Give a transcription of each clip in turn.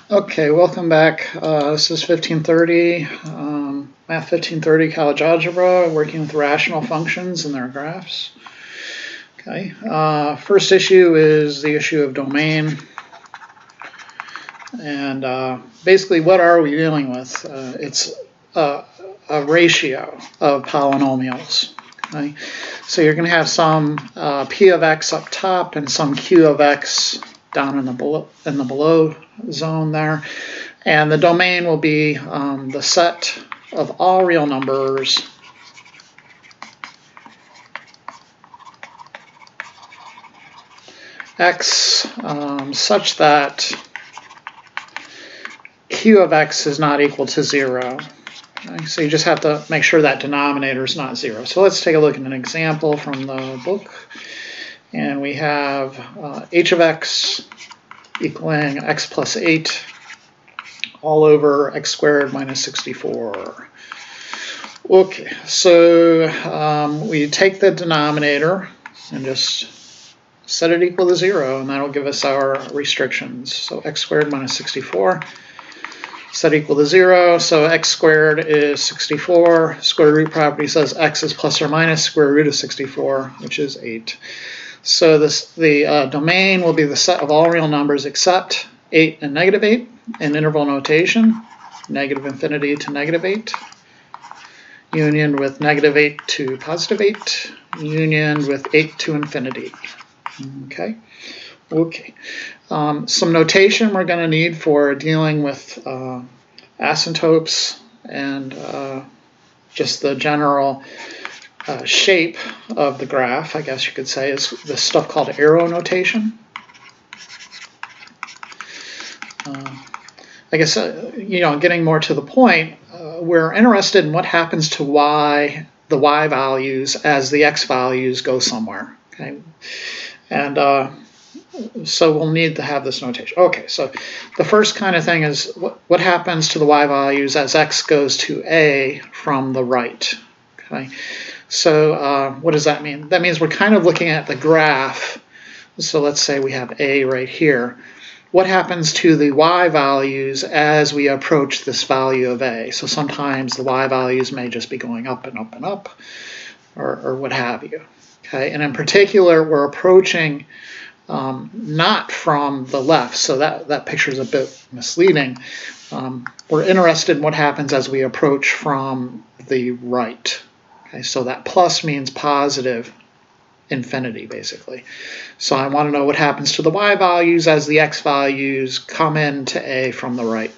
Okay, welcome back. This is 1530, Math 1530 College Algebra, working with rational functions and their graphs. Okay, first issue is the issue of domain. And basically, what are we dealing with? It's a ratio of polynomials. Okay? So you're going to have some p of x up top and some q of x down in the below zone there, and the domain will be the set of all real numbers x such that q of x is not equal to 0. Okay, so you just have to make sure that denominator is not 0. So let's take a look at an example from the book. And we have h of x equaling x plus 8 all over x squared minus 64. Okay, so we take the denominator and just set it equal to 0, and that'll give us our restrictions. So x squared minus 64, set equal to 0, so x squared is 64. Square root property says x is plus or minus square root of 64, which is 8. So the domain will be the set of all real numbers except 8 and negative 8 in interval notation, negative infinity to negative 8, union with negative 8 to positive 8, union with 8 to infinity. Okay. Some notation we're going to need for dealing with asymptotes and just the general shape of the graph, I guess you could say, is this stuff called arrow notation. I guess, getting more to the point, we're interested in what happens to the y values as the x values go somewhere. Okay? And so we'll need to have this notation. Okay, so the first kind of thing is what happens to the y values as x goes to a from the right. Okay, so what does that mean? That means we're kind of looking at the graph. So let's say we have a right here. What happens to the y values as we approach this value of a? So sometimes the y values may just be going up and up and up, or what have you. Okay, and in particular, we're approaching not from the left, so that picture is a bit misleading. We're interested in what happens as we approach from the right. Okay, so that plus means positive infinity, basically. So I want to know what happens to the y values as the x values come into a from the right.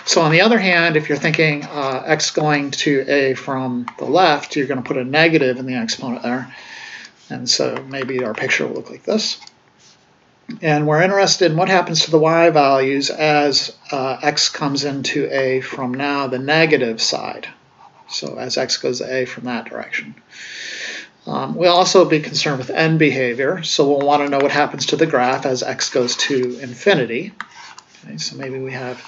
So on the other hand, if you're thinking x going to a from the left, you're going to put a negative in the exponent there. And so maybe our picture will look like this. And we're interested in what happens to the y values as x comes into a from now the negative side. So as x goes to a from that direction. We'll also be concerned with end behavior. So we'll want to know what happens to the graph as x goes to infinity. Okay, so maybe we have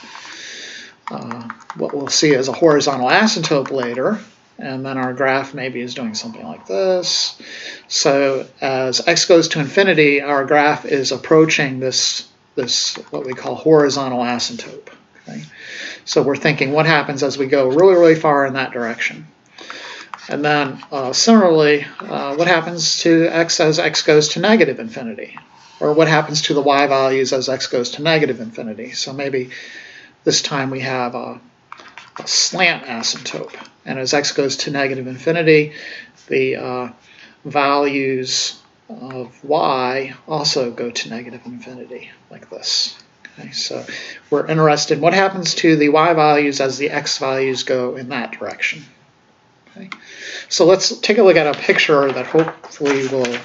what we'll see as a horizontal asymptote later. And then our graph maybe is doing something like this. So as x goes to infinity, our graph is approaching this what we call horizontal asymptote. Okay? So we're thinking what happens as we go really, really far in that direction. And then similarly, what happens to x as x goes to negative infinity? Or what happens to the y values as x goes to negative infinity? So maybe this time we have a slant asymptote. And as x goes to negative infinity, the values of y also go to negative infinity, like this. Okay, so we're interested in what happens to the y values as the x values go in that direction. Okay, so let's take a look at a picture that hopefully will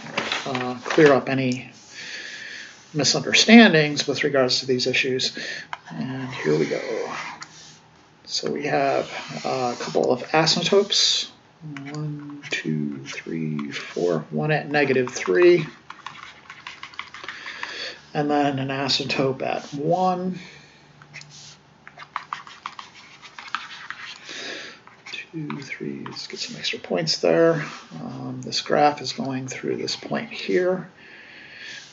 clear up any misunderstandings with regards to these issues. And here we go. So we have a couple of asymptotes, 1, 2, 3, 4, one at negative 3, and then an asymptote at 1, 2, 3, let's get some extra points there. This graph is going through this point here,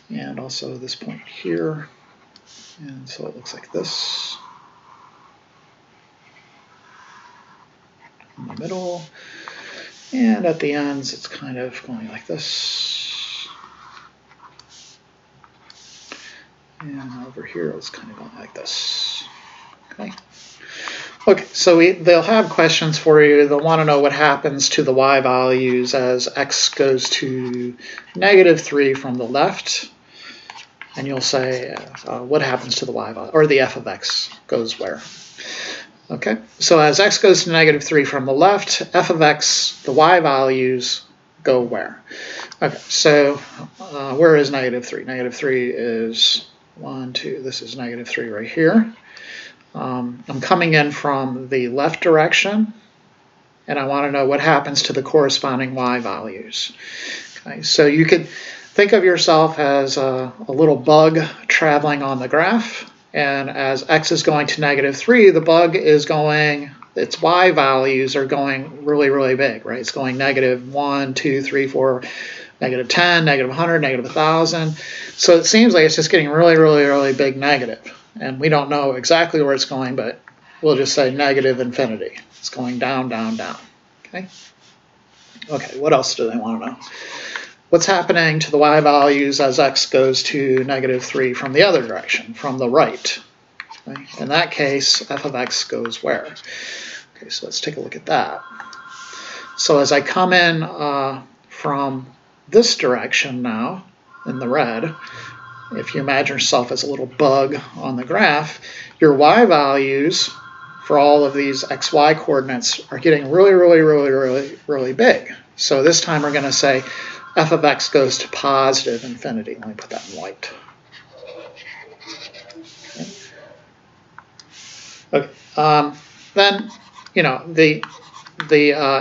and also this point here. And so it looks like this in the middle. And at the ends, it's kind of going like this. And over here, it's kind of going like this. Okay. Okay, so they'll have questions for you. They'll want to know what happens to the y values as x goes to -3 from the left. And you'll say, what happens to the y value, or the f of x goes where? Okay, so as x goes to -3 from the left, f of x, the y values go where? Okay, so where is -3? -3 is 1, 2, this is -3 right here. I'm coming in from the left direction, and I want to know what happens to the corresponding y values. Okay, so you could think of yourself as a little bug traveling on the graph, and as x is going to -3, the bug is going, its y values are going really, really big, right? It's going -1, 2, 3, 4, -10, -100, -1,000. So it seems like it's just getting really, really, really big negative. And we don't know exactly where it's going, but we'll just say -infinity. It's going down, down, down. Okay? Okay, what else do they want to know? What's happening to the y values as x goes to -3 from the other direction, from the right? Okay? In that case, f of x goes where? Okay, so let's take a look at that. So as I come in from this direction now, in the red, if you imagine yourself as a little bug on the graph, your y values for all of these xy coordinates are getting really, really, really, really, really big. So this time we're going to say f of x goes to +infinity. Let me put that in white. Okay. Then, you know, the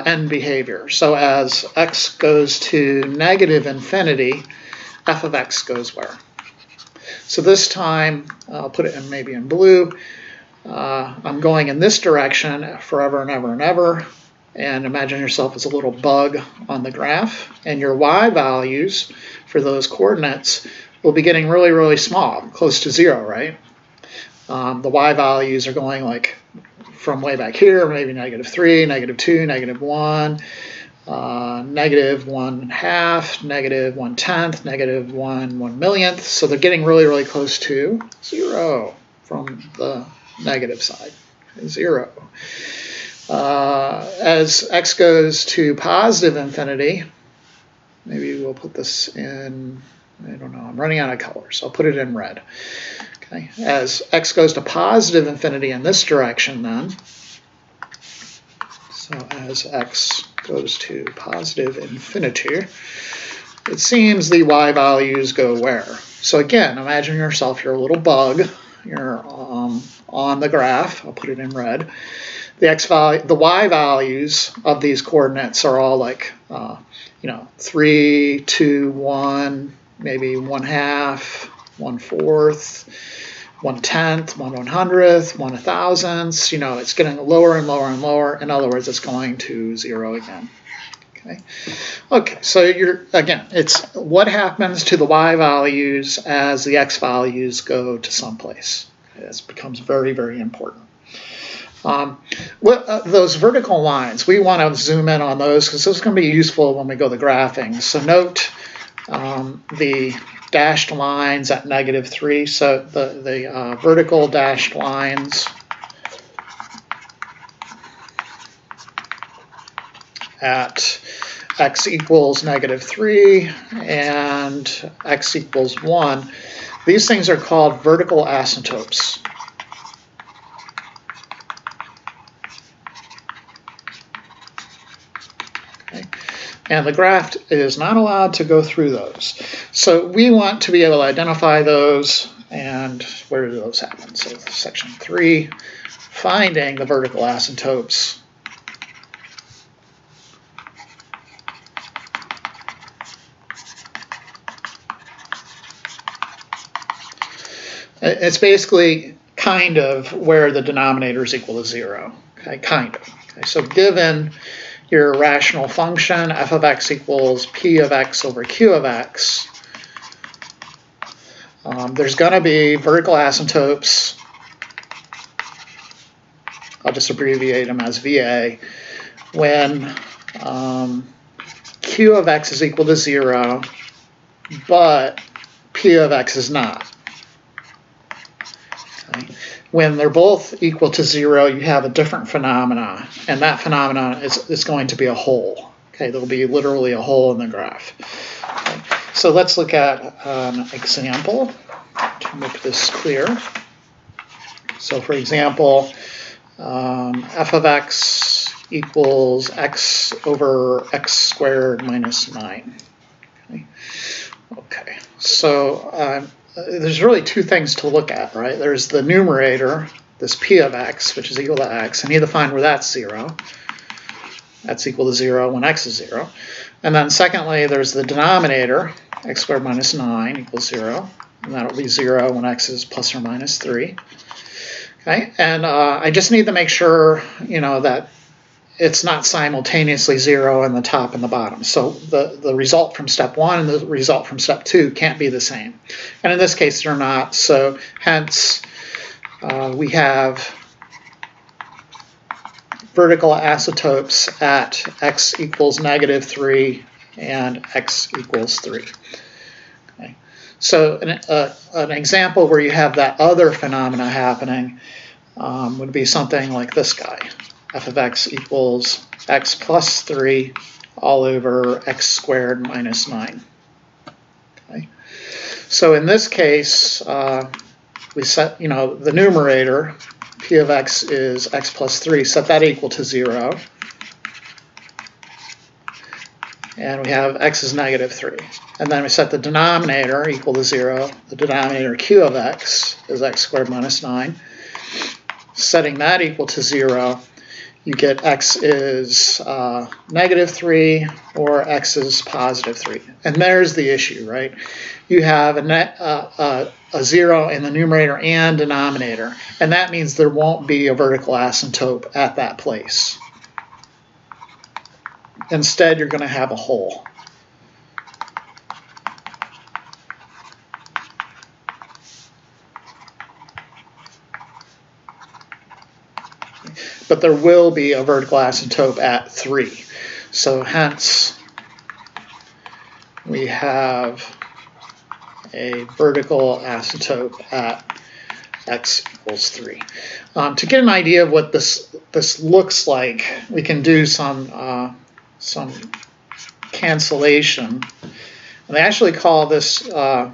end behavior. So as x goes to -infinity, f of x goes where? So this time, I'll put it in maybe in blue. I'm going in this direction forever and ever and ever. And imagine yourself as a little bug on the graph. And your y values for those coordinates will be getting really, really small, close to 0, right? The y values are going like from way back here, maybe -3, -2, -1. -1/2, -1/10, -1/1,000,000th. So they're getting really, really close to 0 from the negative side. 0. As x goes to +infinity, maybe we'll put this in, I don't know, I'm running out of colors. I'll put it in red. Okay. As x goes to +infinity in this direction then, so as x goes to +infinity, it seems the y values go where? So again, imagine yourself, you're a little bug, you're on the graph, I'll put it in red. The y values of these coordinates are all like, 3, 2, 1, maybe 1/2, 1/4, 1/10, 1/100th, 1/1000th. You know, it's getting lower and lower and lower. In other words, it's going to 0 again. Okay. Okay. So it's what happens to the y values as the x values go to someplace. Okay, this becomes very, very important. Those vertical lines, we want to zoom in on those because those are going to be useful when we go to graphing. So note the dashed lines at -3. So the vertical dashed lines at x equals -3 and x equals 1. These things are called vertical asymptotes. Okay. And the graph is not allowed to go through those. So we want to be able to identify those, and where do those happen? So section 3, finding the vertical asymptotes. It's basically kind of where the denominator is equal to 0. Okay, kind of. Okay, so given your rational function, f of x equals p of x over q of x, there's going to be vertical asymptotes. I'll just abbreviate them as VA, when Q of X is equal to 0, but P of X is not. Okay. When they're both equal to 0, you have a different phenomena, and that phenomena is going to be a hole. Okay, there'll be literally a hole in the graph. Okay. So let's look at an example to make this clear. So for example, f of x equals x over x squared minus 9. Okay, so there's really two things to look at, right? There's the numerator, this p of x, which is equal to x, and you need to find where that's 0. That's equal to 0 when x is 0. And then secondly, there's the denominator, x squared minus 9 equals 0. And that'll be 0 when x is plus or minus 3. Okay, and I just need to make sure, that it's not simultaneously 0 in the top and the bottom. So the result from step 1 and the result from step 2 can't be the same. And in this case, they're not. So hence, we have vertical asymptotes at x equals -3 and x equals 3. Okay. So an example where you have that other phenomena happening would be something like this guy. F of x equals x plus 3 all over x squared minus 9. Okay. So in this case, we set, the numerator, p of x is x plus 3, set that equal to 0. And we have x is -3. And then we set the denominator equal to 0. The denominator q of x is x squared minus 9. Setting that equal to 0, you get x is -3 or x is +3. And there's the issue, right? You have a 0 in the numerator and denominator, and that means there won't be a vertical asymptote at that place. Instead, you're going to have a hole. But there will be a vertical asymptote at 3. So hence, we have a vertical asymptote at x equals 3. To get an idea of what this looks like, we can do some cancellation. And they actually call this a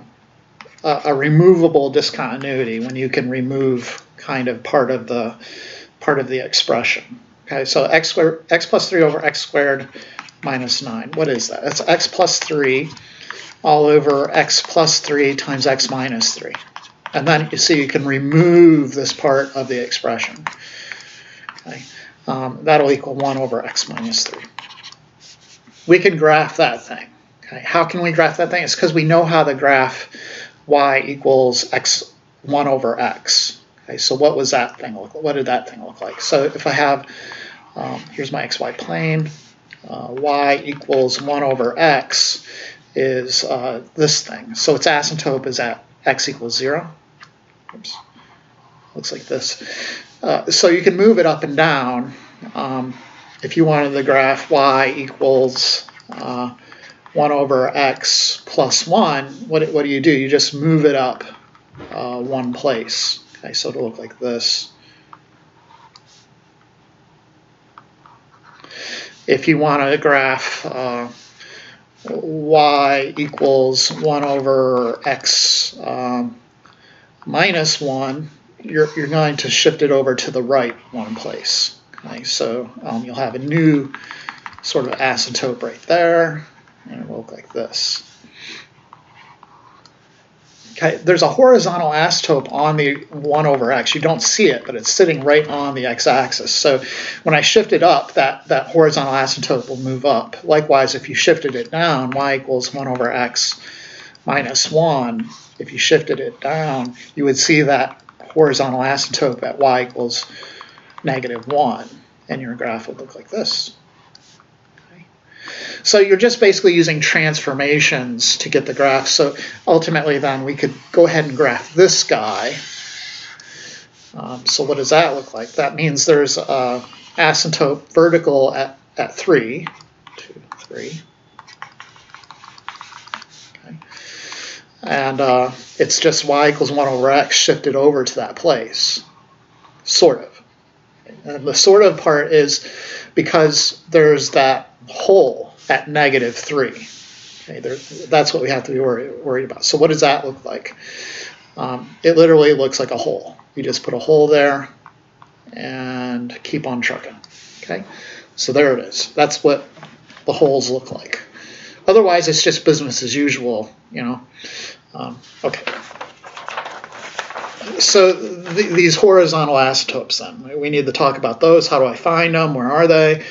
removable discontinuity, when you can remove kind of part of the expression. Okay, so x plus 3 over x squared minus 9. What is that? That's x plus 3 all over x plus 3 times x minus 3. And then you see you can remove this part of the expression. Okay, that'll equal 1 over x minus 3. We can graph that thing. Okay, how can we graph that thing? It's because we know how to graph y equals x 1 over x. Okay, so what was that thing look like? What did that thing look like? So if I have, here's my xy plane, y equals 1 over x is this thing. So its asymptote is at x equals 0. Oops. Looks like this. So you can move it up and down. If you wanted to graph y equals 1 over x plus 1, what do? You just move it up one place. Okay, so it'll look like this. If you want to graph y equals 1 over x minus 1, you're going to shift it over to the right one place. Okay, so you'll have a new sort of asymptote right there, and it will look like this. Okay, there's a horizontal asymptote on the 1 over x. You don't see it, but it's sitting right on the x-axis. So when I shift it up, that horizontal asymptote will move up. Likewise, if you shifted it down, y equals 1 over x minus 1, if you shifted it down, you would see that horizontal asymptote at y equals -1, and your graph would look like this. Okay. So you're just basically using transformations to get the graph. So ultimately then we could go ahead and graph this guy. So what does that look like? That means there's a asymptote vertical at 3. 2, 3. Okay. And it's just y equals 1 over x shifted over to that place. Sort of. And the sort of part is because there's that hole at -3. Okay, that's what we have to be worried about. So what does that look like? It literally looks like a hole. You just put a hole there and keep on trucking. Okay, so there it is. That's what the holes look like. Otherwise, it's just business as usual, you know. Okay. So these horizontal asymptotes, then we need to talk about those. How do I find them? Where are they?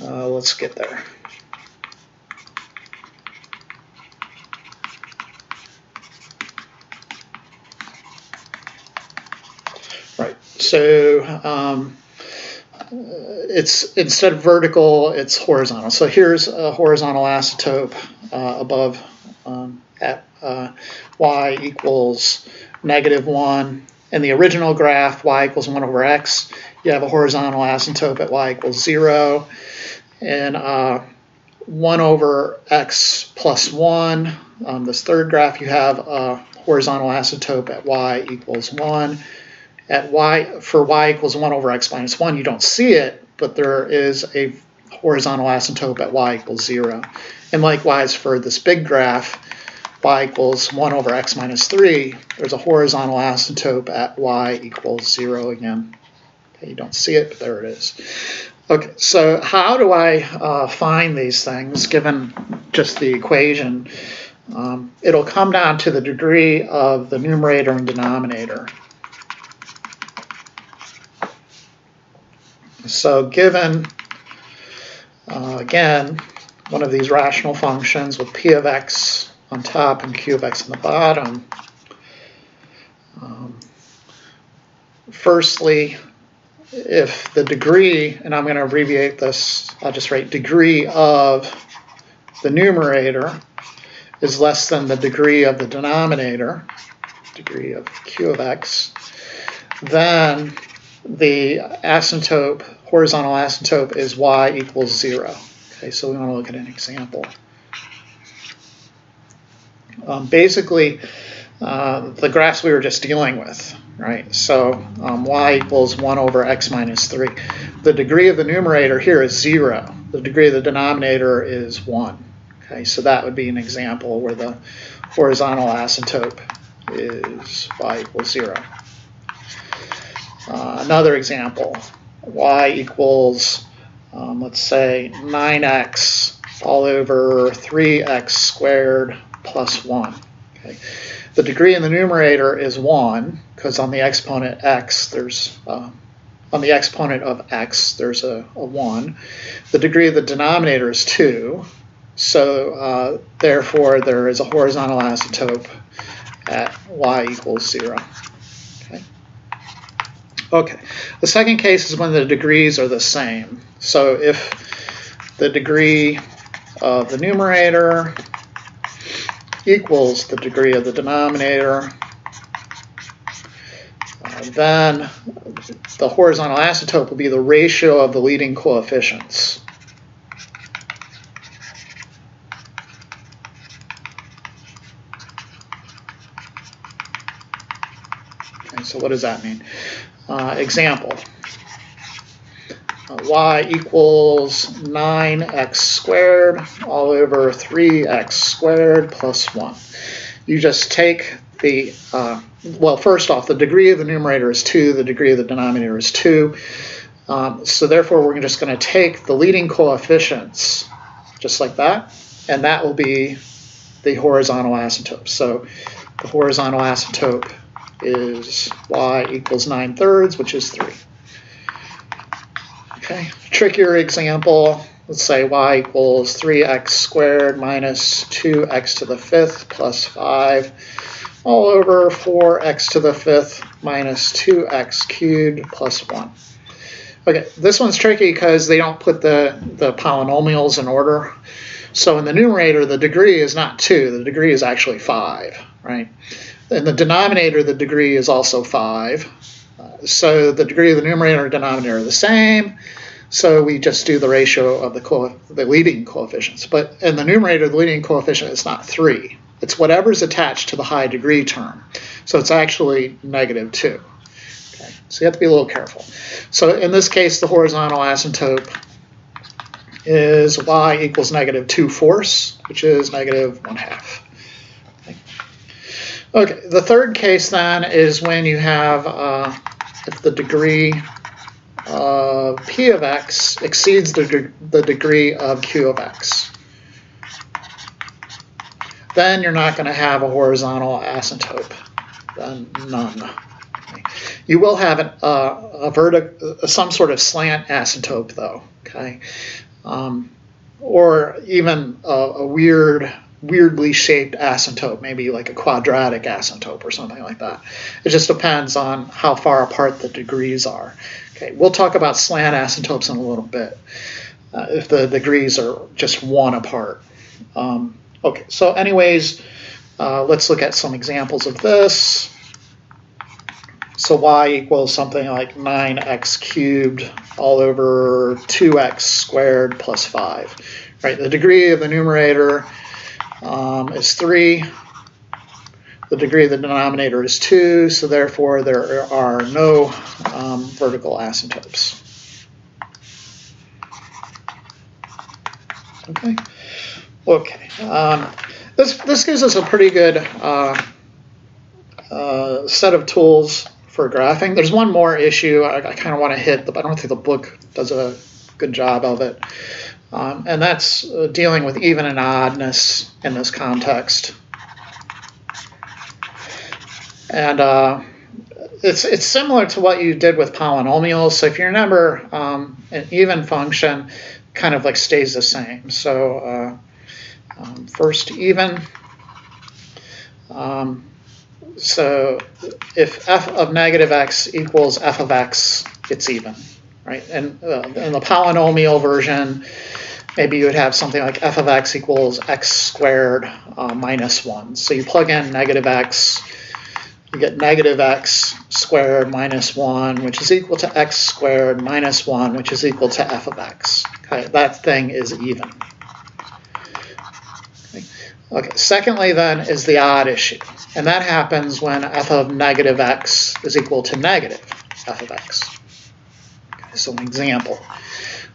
Let's get there. Right. So it's instead of vertical, it's horizontal. So here's a horizontal asymptote above at y equals -1. In the original graph, y equals 1 over x, you have a horizontal asymptote at y equals 0. And 1 over x plus 1, on this third graph, you have a horizontal asymptote at y equals 1. For y equals 1 over x minus 1, you don't see it, but there is a horizontal asymptote at y equals 0. And likewise for this big graph, y equals 1 over x minus 3, there's a horizontal asymptote at y equals 0 again. Okay, you don't see it, but there it is. Okay, so how do I find these things given just the equation? It'll come down to the degree of the numerator and denominator. So given, again, one of these rational functions with p of x on top and q of x on the bottom, firstly, if the degree, and I'm going to abbreviate this, I'll just write degree of the numerator is less than the degree of the denominator, degree of q of x, then the asymptote, horizontal asymptote is y equals 0. Okay, so we want to look at an example. Basically, the graphs we were just dealing with, right? So y equals 1 over x minus 3. The degree of the numerator here is 0. The degree of the denominator is 1. Okay, so that would be an example where the horizontal asymptote is y equals 0. Another example, y equals, let's say, 9x all over 3x squared plus 1. Okay. The degree in the numerator is 1, because on the exponent x, there's on the exponent of x, there's a 1. The degree of the denominator is 2, so therefore there is a horizontal asymptote at y equals 0. Okay, the second case is when the degrees are the same. So if the degree of the numerator equals the degree of the denominator, then the horizontal asymptote will be the ratio of the leading coefficients. Okay, so what does that mean? Example, y equals 9x squared all over 3x squared plus 1. You just take the, well, first off, the degree of the numerator is 2, the degree of the denominator is 2. So therefore, we're just going to take the leading coefficients, just like that, and that will be the horizontal asymptote. So the horizontal asymptote is y equals 9/3, which is 3. Okay, trickier example, let's say y equals 3x squared minus 2x to the 5th plus 5 all over 4x to the 5th minus 2x cubed plus 1. Okay, this one's tricky because they don't put the polynomials in order. So in the numerator, the degree is not 2. The degree is actually 5, right? In the denominator, the degree is also 5. So the degree of the numerator and denominator are the same. So we just do the ratio of the leading coefficients. But in the numerator, the leading coefficient is not 3. It's whatever's attached to the high degree term. So it's actually -2. Okay, so you have to be a little careful. So in this case, the horizontal asymptote is y equals -2/4, which is -1/2. Okay, the third case then is when you have if the degree of p of x exceeds the degree of q of x. Then you're not going to have a horizontal asymptote. Then none. Okay. You will have some sort of slant asymptote though. Okay, or even a weirdly shaped asymptote, maybe like a quadratic asymptote or something like that. It just depends on how far apart the degrees are. Okay, we'll talk about slant asymptotes in a little bit if the degrees are just 1 apart. Okay, so anyways, let's look at some examples of this. So y equals something like 9x cubed all over 2x squared plus 5. Right, the degree of the numerator is 3. The degree of the denominator is 2, so therefore there are no vertical asymptotes. Okay. Okay. This gives us a pretty good set of tools for graphing. There's one more issue I kind of want to hit, but I don't think the book does a good job of it. And that's dealing with even and oddness in this context. And it's similar to what you did with polynomials. So if you remember, an even function kind of like stays the same. So first even. So if f of -x equals f of x, it's even, right? And in the polynomial version, maybe you would have something like f of x equals x squared minus 1. So you plug in -x, you get -x squared minus 1, which is equal to x squared minus 1, which is equal to f of x. Okay, that thing is even. Okay, secondly then is the odd issue, and that happens when f of -x is equal to negative f of x. Okay, so an example.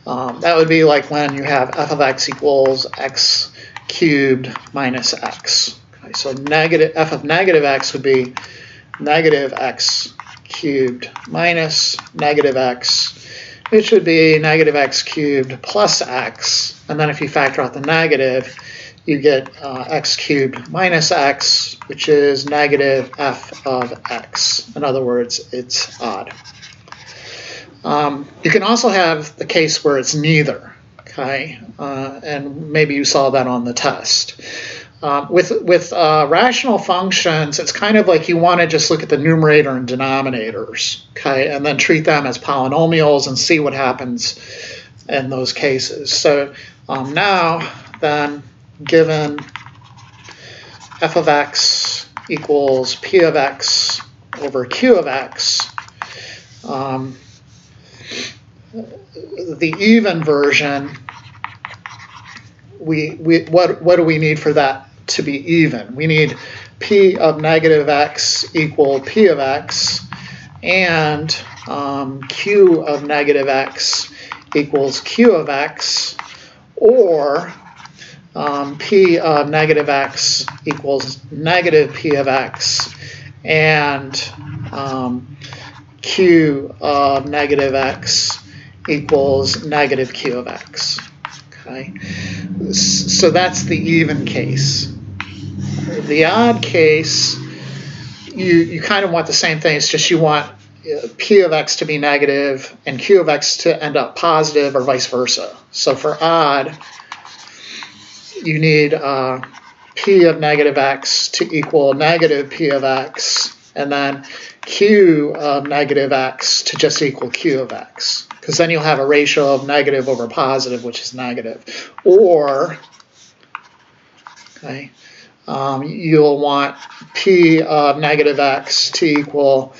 That would be like when you have f of x equals x cubed minus x. Okay, so f of -x would be negative x cubed minus negative x, which would be negative x cubed plus x, and then if you factor out the negative, you get x cubed minus x, which is negative f of x. In other words, it's odd. You can also have the case where it's neither, okay? And maybe you saw that on the test. With rational functions, it's kind of like you want to just look at the numerator and denominators, okay? And then treat them as polynomials and see what happens in those cases. So now then, given f of x equals p of x over q of x, the even version, what do we need for that to be even? We need p of -x equal p of x, and q of -x equals q of x, or p of -x equals negative p of x, and q of -x equals negative q of x. Okay, so that's the even case. The odd case, you kind of want the same thing. It's just you want p of x to be negative and q of x to end up positive, or vice versa. So for odd, you need p of -x to equal negative p of x, and then q of negative x to just equal q of x, because then you'll have a ratio of negative over positive, which is negative. Or, okay, you'll want p of negative x to equal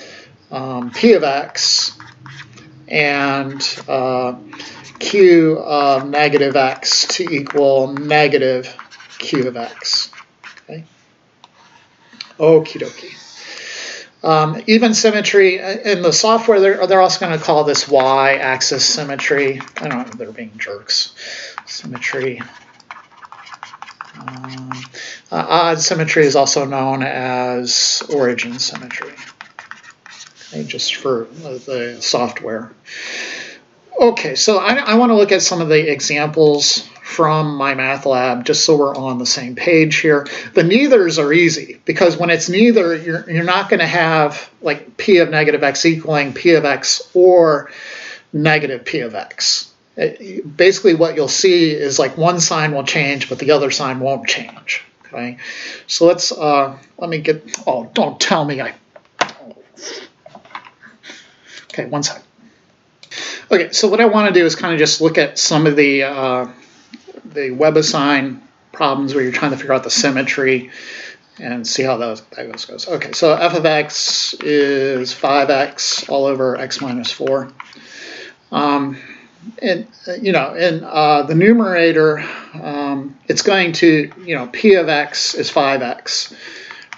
p of x, and q of negative x to equal negative q of x. Okay. Okie dokie. Even symmetry in the software, they're also going to call this y-axis symmetry. I don't know, they're being jerks. Symmetry. Odd symmetry is also known as origin symmetry. Okay, just for the software. Okay, so I want to look at some of the examples from my math lab, just so we're on the same page here. The neithers are easy, because when it's neither, you're not going to have like p of negative x equaling p of x or negative p of x. Basically what you'll see is like one sign will change, but the other sign won't change. Okay, so let me get, oh, don't tell me okay, one second. Okay, so what I want to do is kind of just look at some of the WebAssign problems where you're trying to figure out the symmetry and see how that goes. Okay, so f of x is 5x all over x minus 4. And you know, in the numerator, it's going to, you know, p of x is 5x,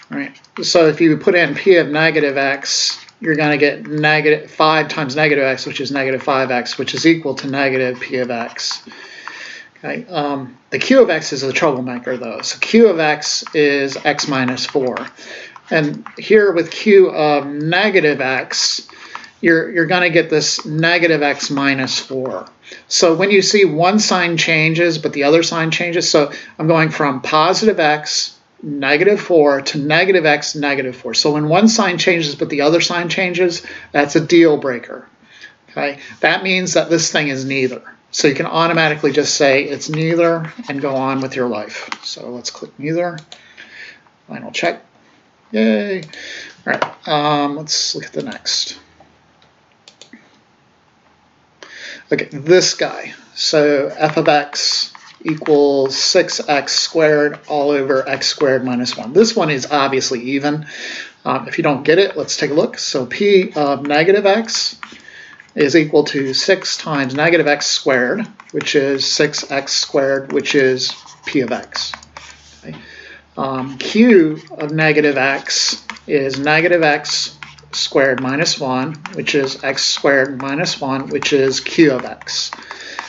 right? So if you put in p of negative x, you're going to get negative 5 times negative x, which is negative 5x, which is equal to negative p of x. Okay. The q of x is a troublemaker, though. So q of x is x minus 4. And here with q of negative x, you're going to get this negative x minus 4. So when you see one sign changes, but the other sign changes, so I'm going from positive x, negative 4 to negative x, negative 4. So when one sign changes but the other sign changes, that's a deal breaker. Okay, that means that this thing is neither. So you can automatically just say it's neither and go on with your life. So let's click neither. Final check. Yay. All right, let's look at the next. Okay, this guy. So f of x equals 6x squared all over x squared minus 1. This one is obviously even. If you don't get it, let's take a look. So p of negative x is equal to 6 times negative x squared, which is 6x squared, which is p of x. Okay. Q of negative x is negative x squared minus 1, which is x squared minus 1, which is q of x.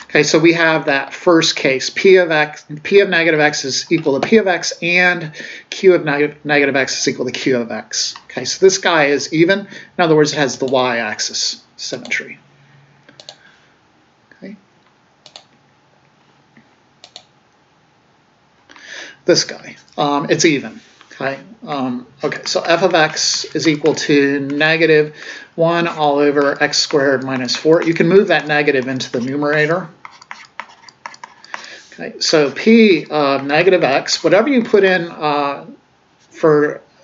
Okay, so we have that first case, p of negative x is equal to p of x, and q of negative x is equal to q of x. Okay, so this guy is even. In other words, it has the y-axis symmetry. Okay. This guy, it's even. Okay. Okay, so f of x is equal to negative 1 all over x squared minus 4. You can move that negative into the numerator. Okay, so p of negative x, whatever you put in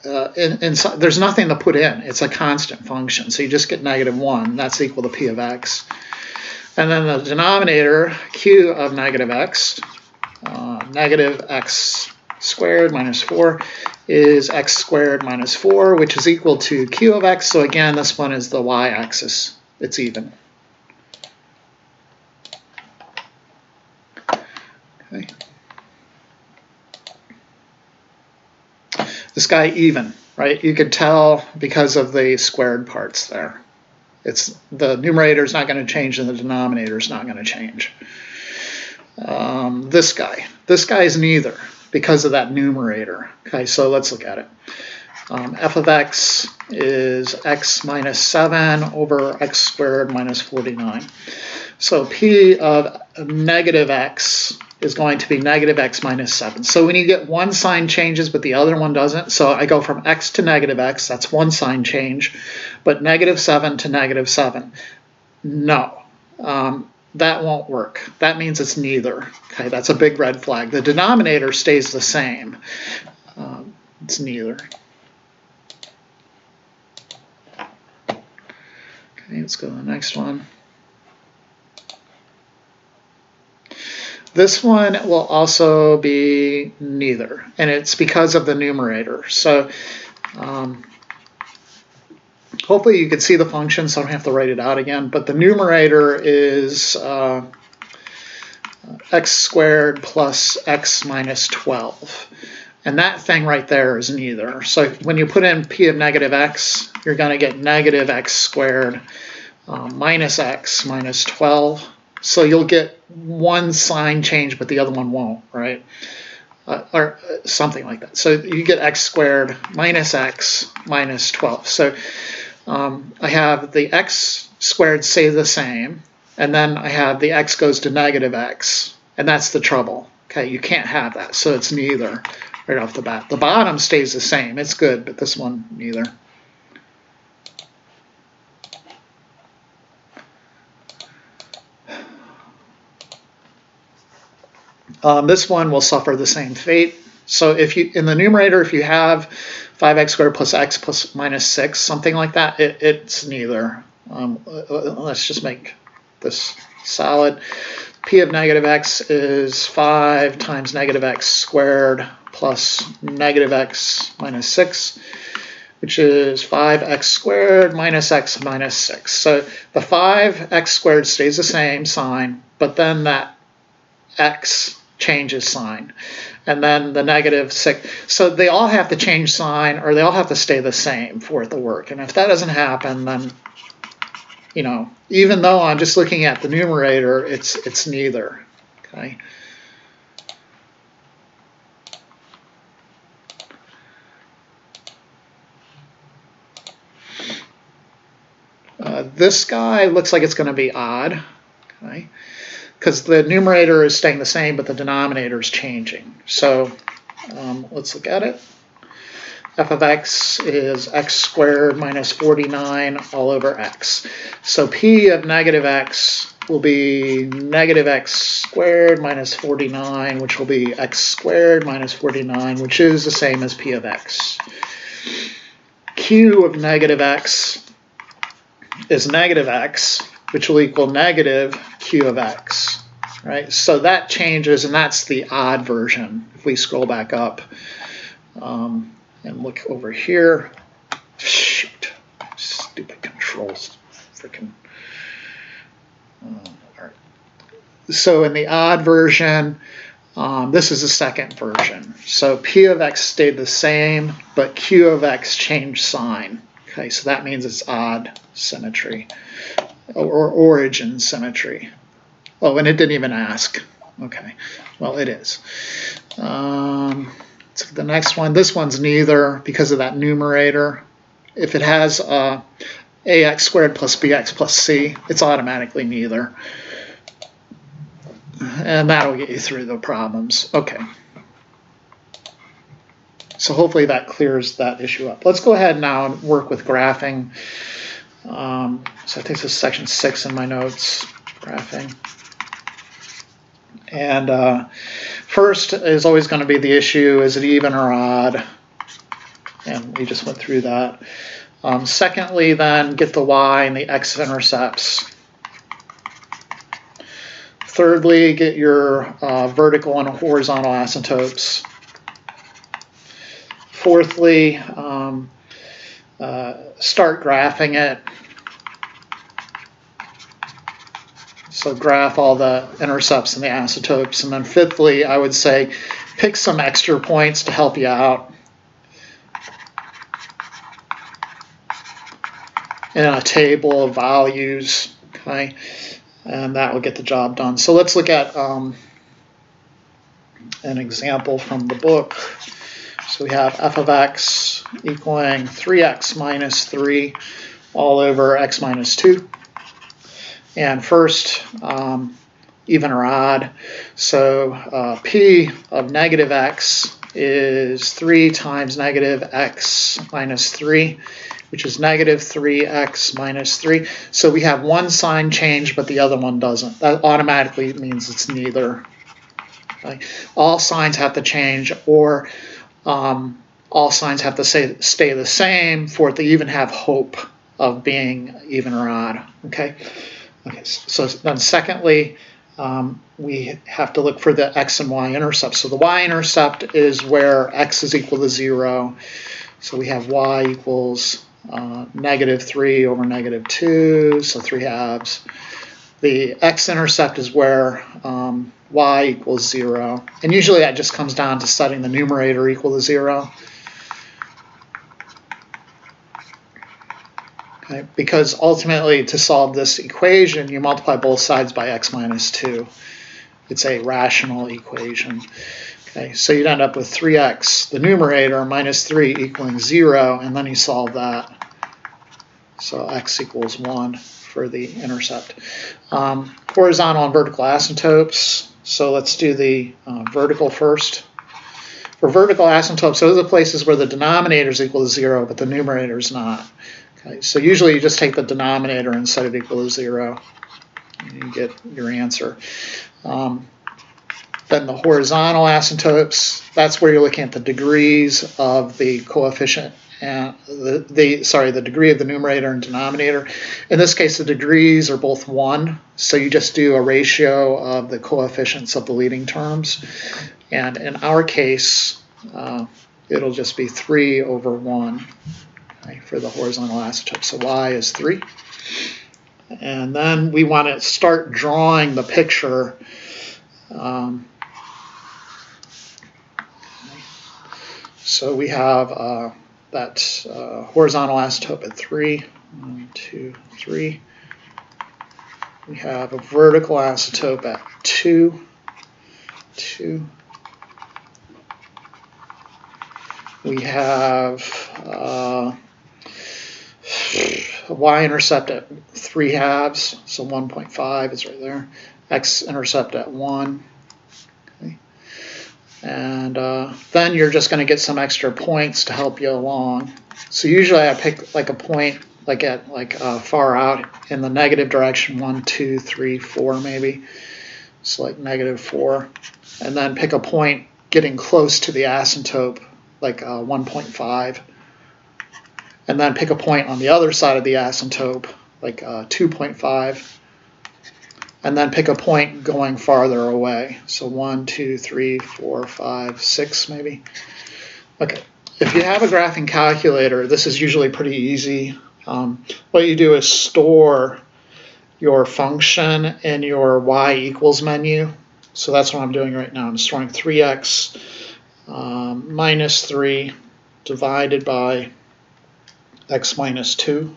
there's nothing to put in. It's a constant function, so you just get negative 1. That's equal to p of x. And then the denominator, q of negative x, negative x squared minus 4 is x squared minus 4, which is equal to q of x. So again, this one is the y-axis. It's even. Okay. This guy even, right? You could tell because of the squared parts there. It's the numerator is not going to change and the denominator is not going to change. This guy is neither because of that numerator. Okay, so let's look at it. F of x is x minus 7 over x squared minus 49. So p of negative x is going to be negative x minus 7. So when you get one sign changes but the other one doesn't, so I go from x to negative x, that's one sign change, but negative 7 to negative 7, no. That won't work. That means it's neither. Okay, that's a big red flag. The denominator stays the same. It's neither. Okay, let's go to the next one. This one will also be neither, and it's because of the numerator. So hopefully you can see the function, so I don't have to write it out again. But the numerator is x squared plus x minus 12. And that thing right there is neither. So when you put in p of negative x, you're going to get negative x squared minus x minus 12. So you'll get one sign change, but the other one won't, right? Or something like that. So you get x squared minus x minus 12. So I have the x squared stay the same, and then I have the x goes to negative x, and that's the trouble. Okay, you can't have that, so it's neither right off the bat. The bottom stays the same. It's good, but this one, neither. This one will suffer the same fate. So if you, in the numerator, if you have 5x squared plus x plus minus 6, something like that, it's neither. Let's just make this solid. P of negative x is 5 times negative x squared plus negative x minus 6, which is 5x squared minus x minus 6. So the 5x squared stays the same sign, but then that x changes sign. And then the negative 6. So they all have to change sign, or they all have to stay the same for it to work. And if that doesn't happen, then, you know, even though I'm just looking at the numerator, it's neither. Okay. This guy looks like it's going to be odd. Okay. Because the numerator is staying the same, but the denominator is changing. So let's look at it. F of x is x squared minus 49 all over x. So p of negative x will be negative x squared minus 49, which will be x squared minus 49, which is the same as p of x. Q of negative x is negative x, which will equal negative q of x, right? So that changes, and that's the odd version. If we scroll back up and look over here, shoot, stupid controls, freaking. All right. So in the odd version, this is the second version. So p of x stayed the same, but q of x changed sign. Okay, so that means it's odd symmetry. Or origin symmetry. Oh, and it didn't even ask. Okay, well, it is. So the next one, this one's neither because of that numerator. If it has ax squared plus bx plus c, it's automatically neither. And that'll get you through the problems. Okay. So hopefully that clears that issue up. Let's go ahead now and work with graphing. So I think this is section 6 in my notes, graphing. And first is always going to be the issue, is it even or odd? And we just went through that. Secondly, then, get the y and the x-intercepts. Thirdly, get your vertical and horizontal asymptotes. Fourthly, start graphing it. So graph all the intercepts and the asymptotes. And then fifthly, I would say pick some extra points to help you out in a table of values, okay? And that will get the job done. So let's look at an example from the book. So we have f of x equaling 3x minus 3 all over x minus 2. And first, even or odd. So p of negative x is 3 times negative x minus 3, which is negative 3x minus 3. So we have one sign change, but the other one doesn't. That automatically means it's neither. Okay? All signs have to change, or all signs have to stay the same for it to even have hope of being even or odd. Okay. Okay. So then, secondly, we have to look for the x and y intercepts. So the y-intercept is where x is equal to 0. So we have y equals -3 over -2, so 3/2. The x-intercept is where y equals 0. And usually that just comes down to setting the numerator equal to 0. Okay? Because ultimately, to solve this equation, you multiply both sides by x minus 2. It's a rational equation. Okay, so you'd end up with 3x, the numerator, minus 3 equaling 0, and then you solve that. So x equals 1 for the intercept. Horizontal and vertical asymptotes. So let's do the vertical first. For vertical asymptotes, those are the places where the denominator is equal to 0, but the numerator is not. Okay, so usually you just take the denominator and set it equal to 0, and you get your answer. Then the horizontal asymptotes, that's where you're looking at the degrees of the coefficient and the degree of the numerator and denominator. In this case, the degrees are both 1, so you just do a ratio of the coefficients of the leading terms. And in our case, it'll just be 3 over 1, okay, for the horizontal asymptote. So y is 3. And then we want to start drawing the picture. So we have that horizontal asymptote at 3. 1, 2, 3. We have a vertical asymptote at 2. 2. We have a y-intercept at 3/2, so 1.5 is right there. X-intercept at 1. Okay. And then you're just going to get some extra points to help you along. So usually I pick like a point far out in the negative direction, 1, 2, 3, 4 maybe. So like -4. And then pick a point getting close to the asymptote, like 1.5. And then pick a point on the other side of the asymptote, like 2.5. And then pick a point going farther away. So 1, 2, 3, 4, 5, 6 maybe. Okay. If you have a graphing calculator, this is usually pretty easy. What you do is store your function in your y equals menu. So that's what I'm doing right now. I'm storing 3x minus 3 divided by x minus 2.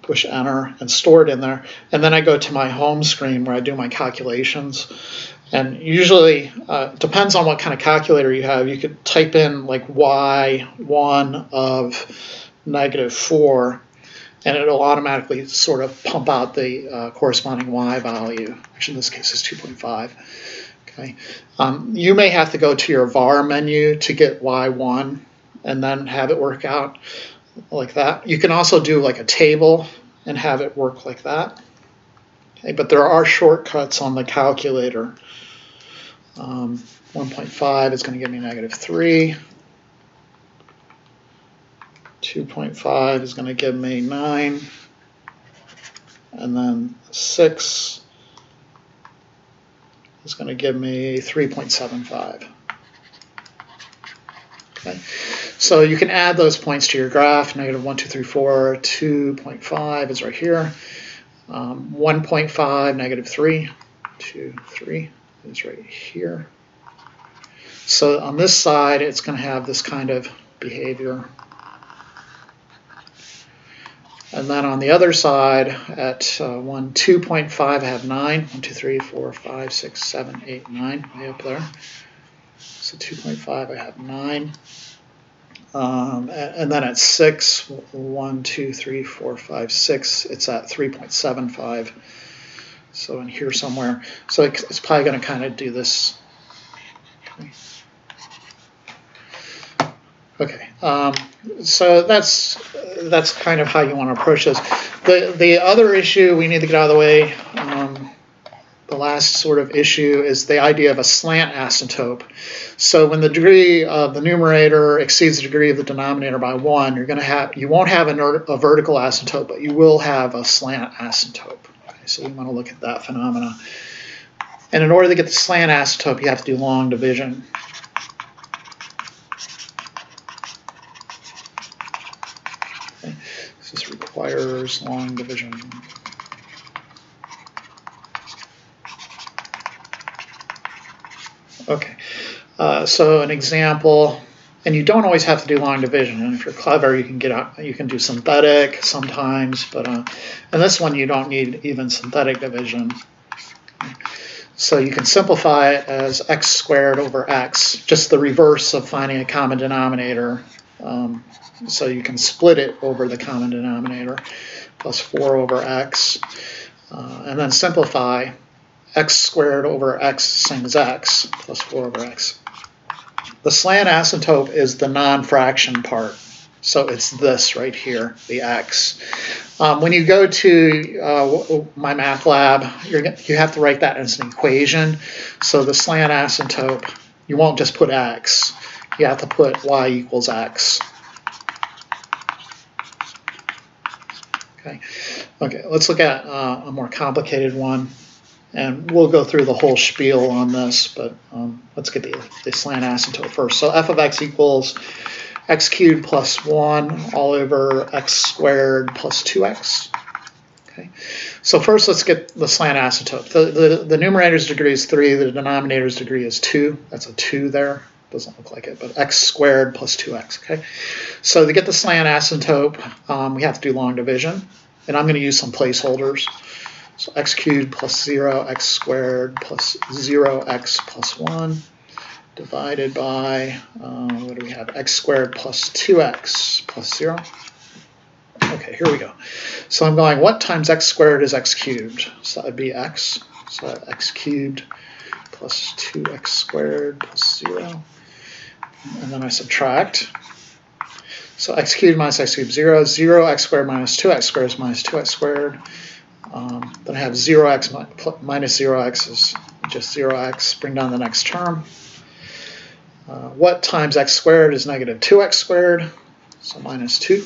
Push enter and store it in there. And then I go to my home screen where I do my calculations. And usually, depends on what kind of calculator you have, you could type in like y1 of -4, and it'll automatically sort of pump out the corresponding y value. Actually, in this case, it's 2.5. Okay. You may have to go to your var menu to get y1 and then have it work out like that. You can also do like a table and have it work like that. Okay, but there are shortcuts on the calculator. 1.5 is going to give me -3. 2.5 is going to give me 9. And then 6 is going to give me 3.75. Okay. So you can add those points to your graph. -1, 2, 3, 4. 2.5 is right here. 1.5, -3. 2, 3 is right here. So on this side, it's going to have this kind of behavior. And then on the other side, at 2.5, I have 9. 1, 2, 3, 4, 5, 6, 7, 8, 9, way up there. So 2.5, I have 9. And then at 6, 1, 2, 3, 4, 5, 6, it's at 3.75. So in here somewhere. So it's probably going to kind of do this. Okay. So that's kind of how you want to approach this. The other issue we need to get out of the way, the last sort of issue is the idea of a slant asymptote. So when the degree of the numerator exceeds the degree of the denominator by 1, you won't have a vertical asymptote, but you will have a slant asymptote. Okay, so we want to look at that phenomena. And in order to get the slant asymptote, you have to do long division. Okay, so this requires long division. Okay, so an example, and you don't always have to do long division. And if you're clever, you can do synthetic sometimes, but in this one you don't need even synthetic division. So you can simplify it as x squared over x, just the reverse of finding a common denominator. So you can split it over the common denominator, plus 4 over x, and then simplify. X squared over x same as x, plus 4 over x. The slant asymptote is the non-fraction part. So it's this right here, the x. When you go to my math lab, you have to write that as an equation. So the slant asymptote, you won't just put x. You have to put y equals x. Okay, let's look at a more complicated one. And we'll go through the whole spiel on this, but let's get the slant asymptote first. So f of x equals x cubed plus 1 all over x squared plus 2x. Okay. So first let's get the slant asymptote. The numerator's degree is 3, the denominator's degree is 2. That's a 2 there. Doesn't look like it, but x squared plus 2x. Okay. So to get the slant asymptote, we have to do long division. And I'm going to use some placeholders. So x cubed plus 0, x squared plus 0x plus 1 divided by, what do we have, x squared plus 2x plus 0. Okay, here we go. So I'm going, what times x squared is x cubed? So that would be x. So that x cubed plus 2x squared plus 0. And then I subtract. So x cubed minus x cubed, 0. 0x squared minus 2x squared is minus 2x squared. Then I have 0x minus 0x is just 0x. Bring down the next term. What times x squared is negative 2x squared, so minus 2.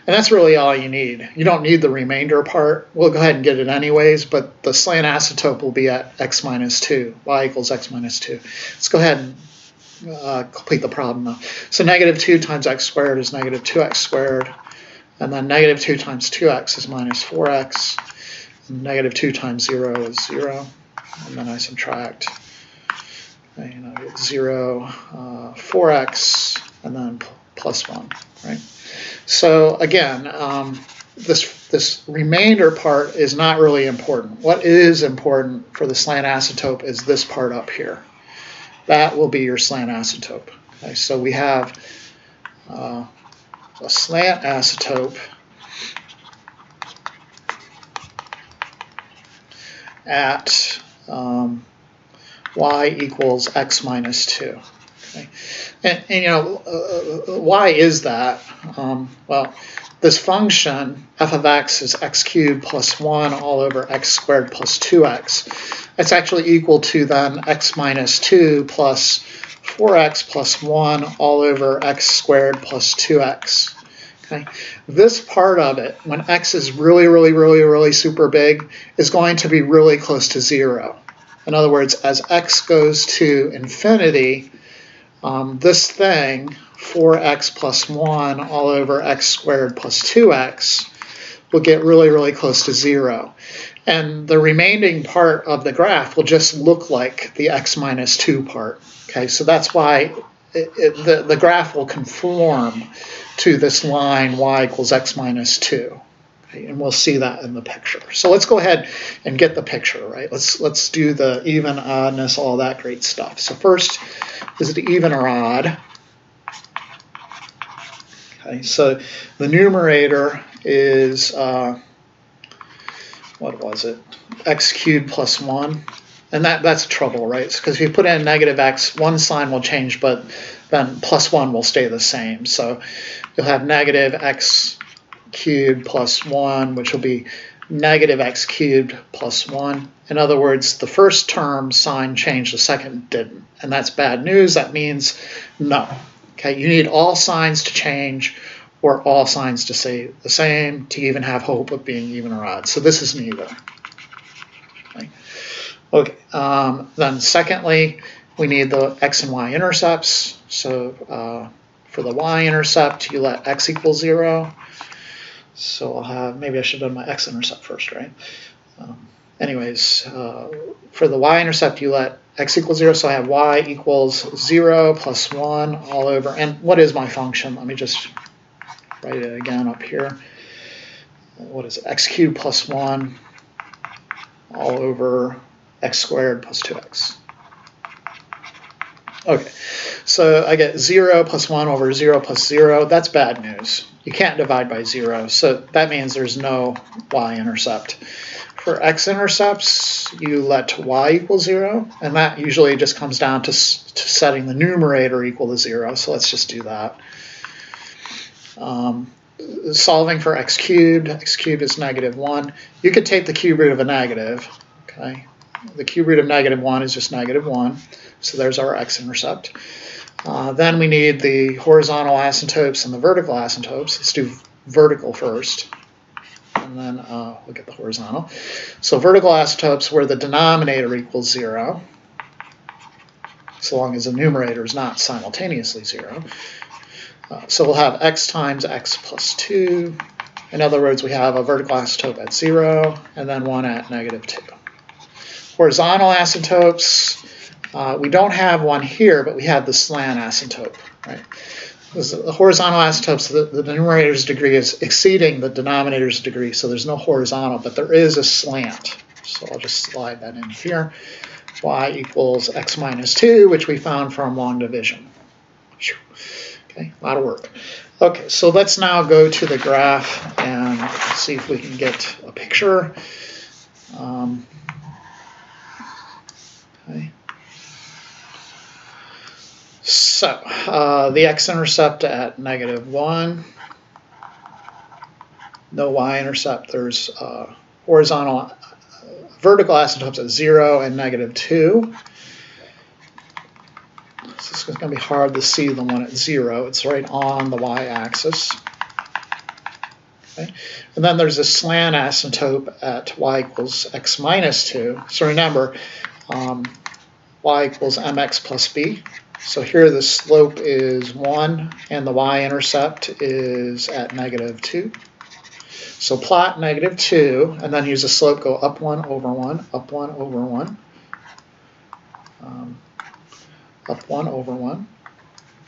And that's really all you need. You don't need the remainder part. We'll go ahead and get it anyways, but the slant asymptote will be at x minus 2, y equals x minus 2. Let's go ahead and complete the problem now. So negative 2 times x squared is negative 2x squared, and then negative 2 times 2x is minus 4x. Negative 2 times 0 is 0, and then I subtract, I get 0, 4x, and then plus 1, right? So again, this remainder part is not really important. What is important for the slant asymptote is this part up here. That will be your slant asymptote. Okay, so we have a slant asymptote at y equals x minus 2. Okay. And why is that? Well, this function, f of x, is x cubed plus 1 all over x squared plus 2x. It's actually equal to then x minus 2 plus 4x plus 1 all over x squared plus 2x. Okay. This part of it, when x is really super big, is going to be really close to 0. In other words, as x goes to infinity, this thing, 4x plus 1 all over x squared plus 2x, will get really close to 0. And the remaining part of the graph will just look like the x minus 2 part. Okay, so that's why the graph will conform to this line y equals x minus 2. Okay, and we'll see that in the picture. So let's go ahead and get the picture, right? Let's do the even, oddness, all that great stuff. So first, is it even or odd? Okay, so the numerator is, what was it? X cubed plus 1. And that's trouble, right? Because if you put in negative x, one sign will change, but then plus 1 will stay the same. So you'll have negative x cubed plus 1, which will be negative x cubed plus 1. In other words, the first term sign changed, the second didn't. And that's bad news. That means no. Okay, you need all signs to change or all signs to stay the same to even have hope of being even or odd. So this is neither. Okay, then secondly, we need the x and y intercepts. So for the y-intercept, you let x equal 0. So I'll have, maybe I should have done my x-intercept first, right? Anyways, for the y-intercept, you let x equal 0, so I have y equals 0 plus 1 all over. And what is my function? Let me just write it again up here. What is it? X cubed plus 1 all over x squared plus 2x. Okay, so I get 0 plus 1 over 0 plus 0. That's bad news. You can't divide by 0, so that means there's no y-intercept. For x-intercepts, you let y equal 0, and that usually just comes down to setting the numerator equal to 0, so let's just do that. Solving for x cubed is negative 1. You could take the cube root of a negative, okay? The cube root of negative 1 is just negative 1, so there's our x-intercept. Then we need the horizontal asymptotes and the vertical asymptotes. Let's do vertical first, and then look at the horizontal. So vertical asymptotes where the denominator equals 0, so long as the numerator is not simultaneously 0. So we'll have x times x plus 2. In other words, we have a vertical asymptote at 0, and then one at negative 2. Horizontal asymptotes, we don't have one here, but we have the slant asymptote, right? The horizontal asymptotes, the numerator's degree is exceeding the denominator's degree, so there's no horizontal, but there is a slant. So I'll just slide that in here. Y equals x minus 2, which we found from long division. Okay, a lot of work. Okay, so let's now go to the graph and see if we can get a picture. Okay. So the x-intercept at negative 1, no y-intercept. There's horizontal, vertical asymptotes at 0 and negative 2. This is going to be hard to see the one at 0. It's right on the y-axis. Okay. And then there's a slant asymptote at y equals x minus 2. So remember, y equals mx plus b. So here the slope is 1 and the y-intercept is at negative 2. So plot negative 2 and then use the slope, go up 1 over 1, up 1 over 1, up 1 over 1.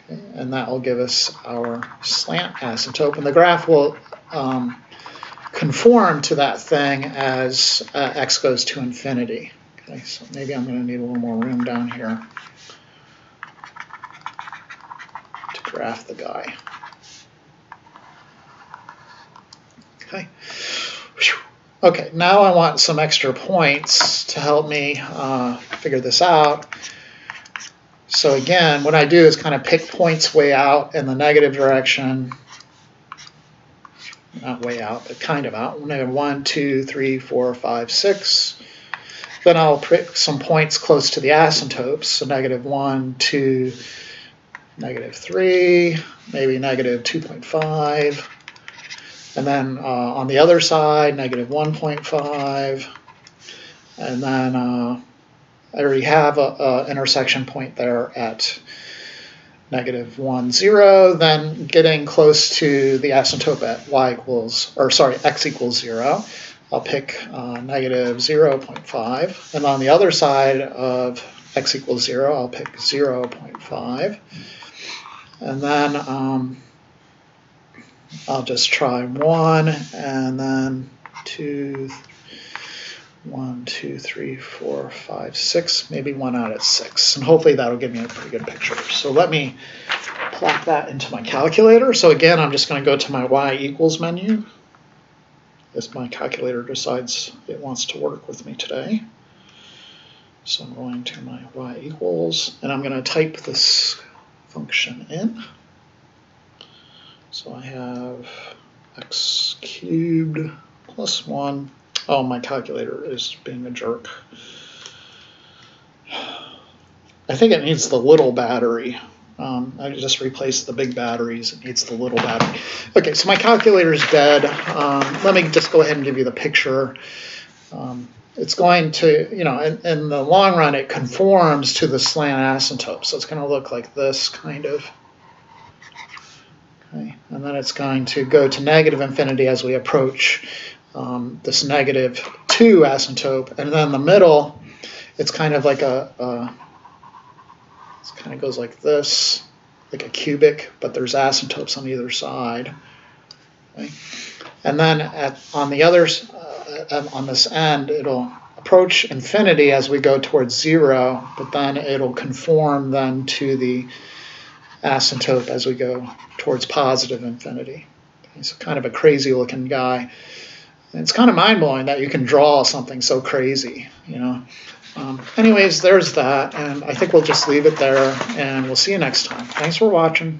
Okay. And that will give us our slant asymptote. And the graph will conform to that thing as x goes to infinity. Okay, so maybe I'm going to need a little more room down here to graph the guy. Okay. Okay, now I want some extra points to help me figure this out. So again, what I do is kind of pick points way out in the negative direction. Not way out, but kind of out. 1, 2, 3, 4, 5, 6. Then I'll pick some points close to the asymptotes, so negative 1, 2, negative 3, maybe negative 2.5. And then on the other side, negative 1.5. And then I already have an intersection point there at negative 1, 0. Then getting close to the asymptote at y equals, or sorry, x equals 0. I'll pick negative 0.5. And on the other side of x equals 0, I'll pick 0.5. And then I'll just try 1, and then 2, 1, 2, 3, 4, 5, 6, maybe 1 out at 6. And hopefully that'll give me a pretty good picture. So let me plot that into my calculator. So again, I'm just going to go to my y equals menu. As my calculator decides it wants to work with me today. So I'm going to my y equals, and I'm going to type this function in. So I have x cubed plus 1. Oh, my calculator is being a jerk. I think it needs the little battery. I just replaced the big batteries. It needs the little battery. Okay, so my calculator is dead. Let me just go ahead and give you the picture. It's going to, in the long run, it conforms to the slant asymptote. So it's going to look like this, kind of. Okay, and then it's going to go to negative infinity as we approach this -2 asymptote. And then in the middle, it's kind of like it kind of goes like this, like a cubic, but there's asymptotes on either side. Okay. And then on the others, on this end, it'll approach infinity as we go towards 0, but then it'll conform then to the asymptote as we go towards positive infinity. Okay, so kind of a crazy looking guy. And it's kind of mind-blowing that you can draw something so crazy, Anyways, there's that, and I think we'll just leave it there, and we'll see you next time. Thanks for watching.